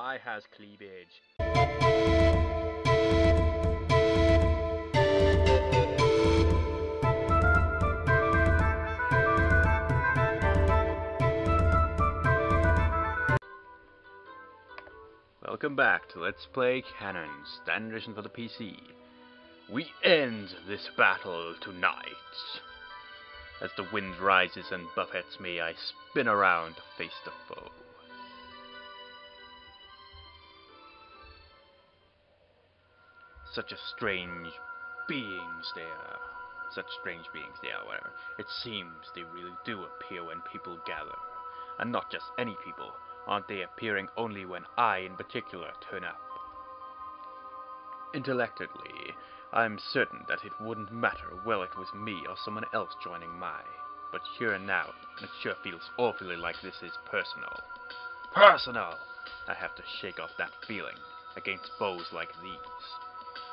eye has cleavage. Welcome back to Let's Play Kanon, standard edition for the PC. We end this battle tonight. As the wind rises and buffets me, I spin around to face the foe. Such a strange beings they are. Such strange beings they are, whatever. It seems they really do appear when people gather. And not just any people. Aren't they appearing only when I, in particular, turn up? Intellectually, I'm certain that it wouldn't matter whether it was me or someone else joining my. But here and now, it sure feels awfully like this is personal. Personal! I have to shake off that feeling against foes like these.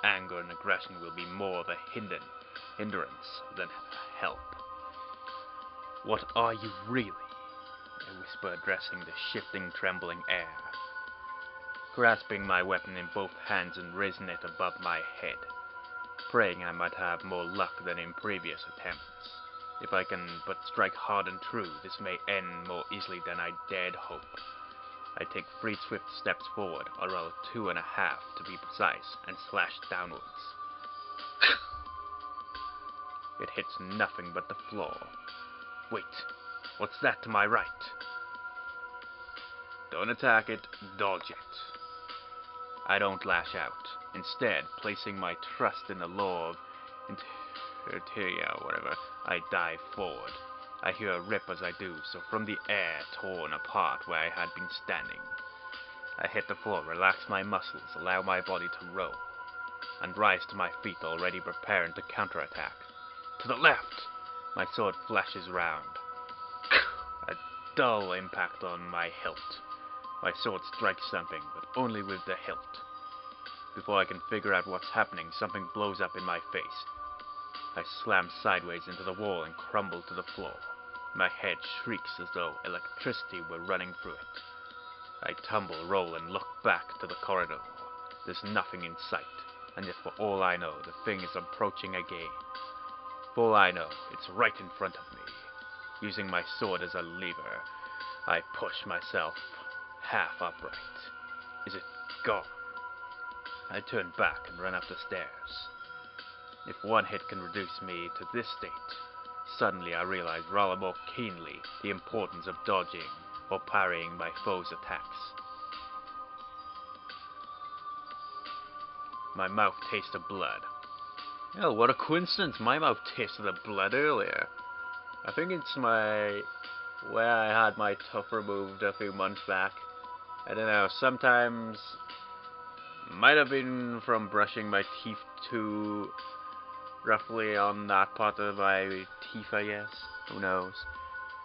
Anger and aggression will be more of a hindrance than help. What are you really? I whisper, addressing the shifting, trembling air. Grasping my weapon in both hands and raising it above my head, praying I might have more luck than in previous attempts. If I can but strike hard and true, this may end more easily than I dared hope. I take 3 swift steps forward, or rather 2.5 to be precise, and slash downwards. It hits nothing but the floor. Wait, what's that to my right? Don't attack it, dodge it. I don't lash out. Instead, placing my trust in the law of Interior, whatever, I dive forward. I hear a rip as I do, so from the air torn apart where I had been standing. I hit the floor, relax my muscles, allow my body to roll, and rise to my feet, already preparing to counterattack. To the left! My sword flashes round. A dull impact on my hilt. My sword strikes something, but only with the hilt. Before I can figure out what's happening, something blows up in my face. I slam sideways into the wall and crumble to the floor. My head shrieks as though electricity were running through it. I tumble, roll, and look back to the corridor. There's nothing in sight, and yet for all I know, the thing is approaching again. For all I know, it's right in front of me. Using my sword as a lever, I push myself half upright. Is it gone? I turn back and run up the stairs. If one hit can reduce me to this state, suddenly I realize rather more keenly the importance of dodging or parrying my foe's attacks. My mouth tastes of blood. Oh, what a coincidence, my mouth tasted of blood earlier. I think it's where I had my tooth removed a few months back. I don't know, sometimes might have been from brushing my teeth too roughly on that part of my teeth, I guess. Who knows?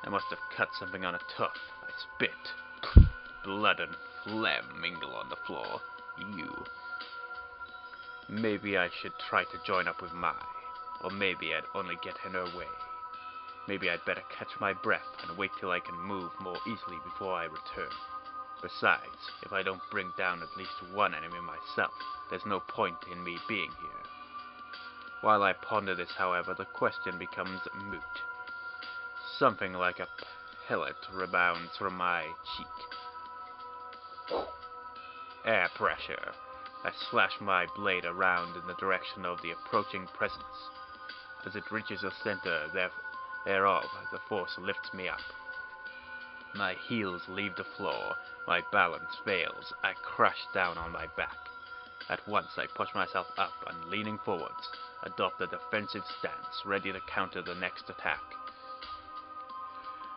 I must have cut something on a tooth. I spit. Blood and phlegm mingle on the floor. Ew. Maybe I should try to join up with Mai. Or maybe I'd only get in her way. Maybe I'd better catch my breath and wait till I can move more easily before I return. Besides, if I don't bring down at least one enemy myself, there's no point in me being here. While I ponder this, however, the question becomes moot. Something like a pellet rebounds from my cheek. Air pressure. I slash my blade around in the direction of the approaching presence. As it reaches the center thereof, the force lifts me up. My heels leave the floor, my balance fails, I crash down on my back. At once I push myself up and, leaning forwards, adopt a defensive stance, ready to counter the next attack.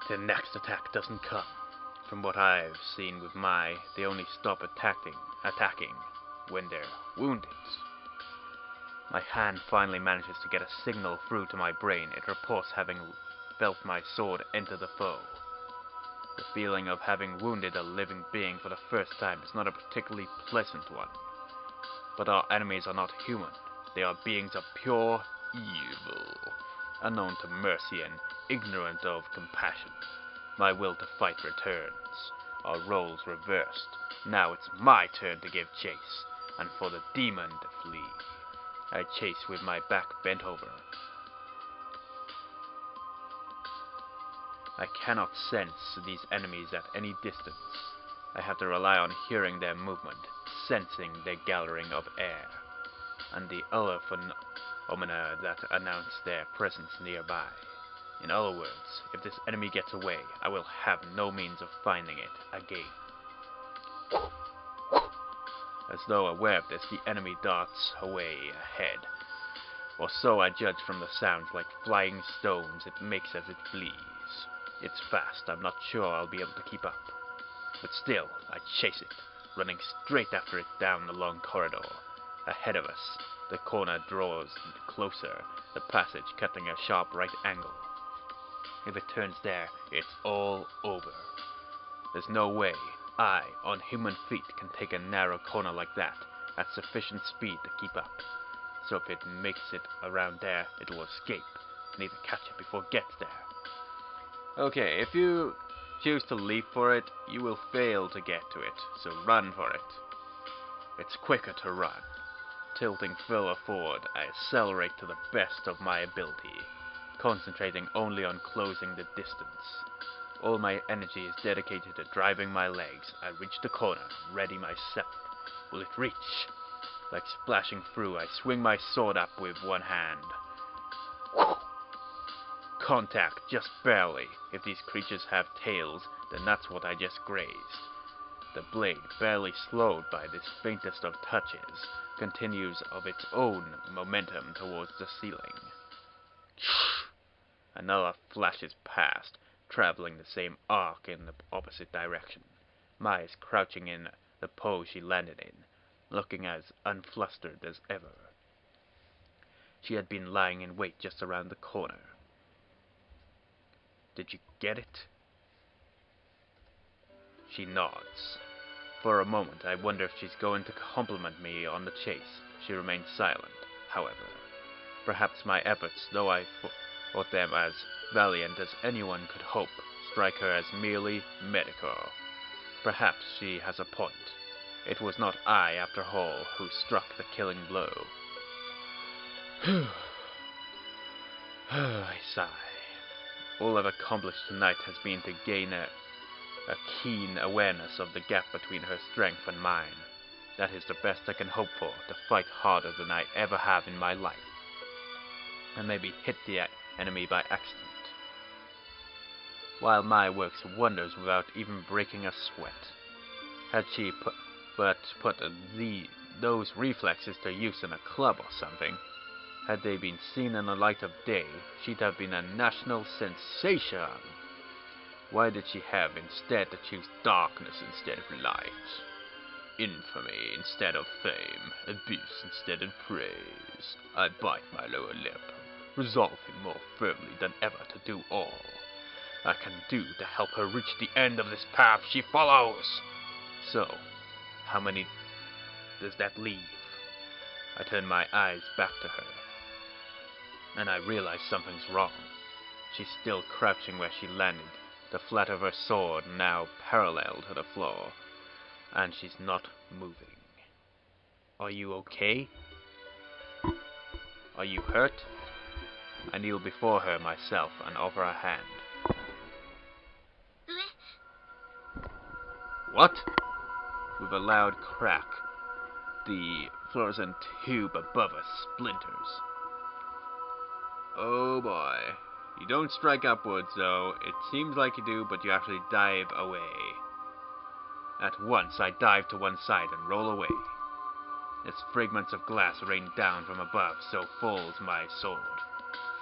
The next attack doesn't come. From what I've seen with Mai, they only stop attacking when they're wounded. My hand finally manages to get a signal through to my brain. It reports having felt my sword enter the foe. The feeling of having wounded a living being for the first time is not a particularly pleasant one. But our enemies are not human. They are beings of pure evil, unknown to mercy and ignorant of compassion. My will to fight returns. our roles reversed. Now it's my turn to give chase, and for the demon to flee. I chase with my back bent over. I cannot sense these enemies at any distance. I have to rely on hearing their movement, sensing the gathering of air, and the other phenomena that announce their presence nearby. In other words, if this enemy gets away, I will have no means of finding it again. As though aware of this, the enemy darts away ahead, or so I judge from the sounds like flying stones it makes as it flees. It's fast, I'm not sure I'll be able to keep up. But still, I chase it, running straight after it down the long corridor. Ahead of us, the corner draws closer, the passage cutting a sharp right angle. If it turns there, it's all over. There's no way I, on human feet, can take a narrow corner like that at sufficient speed to keep up. So if it makes it around there, it will escape. I need to catch it before it gets there. Okay, if you choose to leap for it, you will fail to get to it, so run for it. It's quicker to run. Tilting further forward, I accelerate to the best of my ability, concentrating only on closing the distance. All my energy is dedicated to driving my legs. I reach the corner, ready myself. Will it reach? Like splashing through, I swing my sword up with one hand. Contact, just barely. If these creatures have tails, then that's what I just grazed. The blade, barely slowed by this faintest of touches, continues of its own momentum towards the ceiling. Another flashes past, traveling the same arc in the opposite direction. Mai is crouching in the pose she landed in, looking as unflustered as ever. She had been lying in wait just around the corner. Did you get it? She nods. For a moment, I wonder if she's going to compliment me on the chase. She remains silent, however. Perhaps my efforts, though I thought them as valiant as anyone could hope, strike her as merely medical. Perhaps she has a point. It was not I, after all, who struck the killing blow. I sigh. All I've accomplished tonight has been to gain a keen awareness of the gap between her strength and mine. That is the best I can hope for, to fight harder than I ever have in my life. And maybe hit the enemy by accident. While Mai works wonders without even breaking a sweat. Had she put those reflexes to use in a club or something, had they been seen in the light of day, she'd have been a national sensation. Why did she have instead to choose darkness instead of light? Infamy instead of fame, abuse instead of praise. I bite my lower lip, resolving more firmly than ever to do all I can do to help her reach the end of this path she follows. So, how many does that leave? I turn my eyes back to her, and I realize something's wrong. She's still crouching where she landed, the flat of her sword now parallel to the floor, and she's not moving. Are you okay? Are you hurt? I kneel before her myself and offer a hand. What? With a loud crack, the fluorescent tube above us splinters. Oh boy. You don't strike upwards, though. It seems like you do, but you actually dive away. At once, I dive to one side and roll away. As fragments of glass rain down from above, so falls my sword,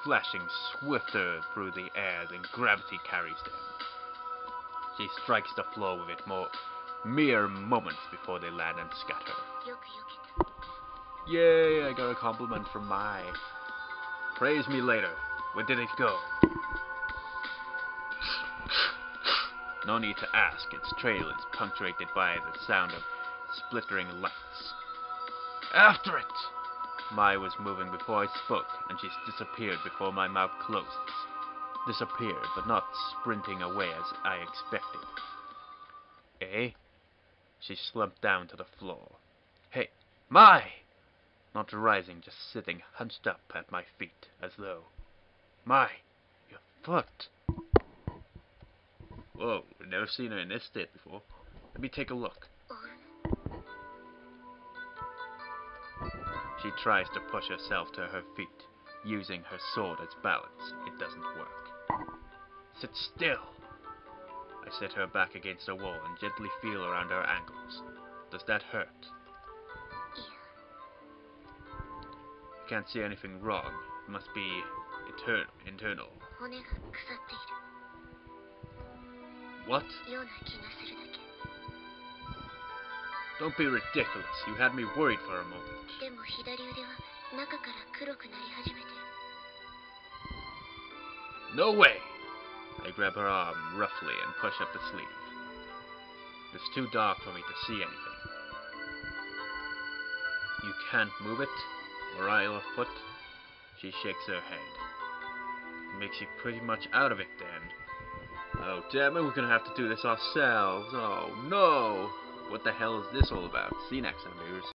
flashing swifter through the air than gravity carries them. She strikes the floor with it mere moments before they land and scatter. Yay, I got a compliment from Mai. Praise me later. Where did it go? No need to ask. Its trail is punctuated by the sound of splittering lights. After it! Mai was moving before I spoke, and she's disappeared before my mouth closes. Disappeared, but not sprinting away as I expected. eh? She slumped down to the floor. Hey, my! Not rising, just sitting hunched up at my feet, as though... My! Your foot! Whoa, we've never seen her in this state before. Let me take a look. She tries to push herself to her feet, using her sword as balance. It doesn't work. Sit still! I set her back against a wall and gently feel around her ankles. Does that hurt? I can't see anything wrong. It must be internal. What? Don't be ridiculous. You had me worried for a moment. No way! I grab her arm roughly and push up the sleeve. It's too dark for me to see anything. You can't move it? Morale or foot? She shakes her head. It makes you pretty much out of it then. Oh damn it, we're gonna have to do this ourselves. Oh no! What the hell is this all about? See you next time, viewers.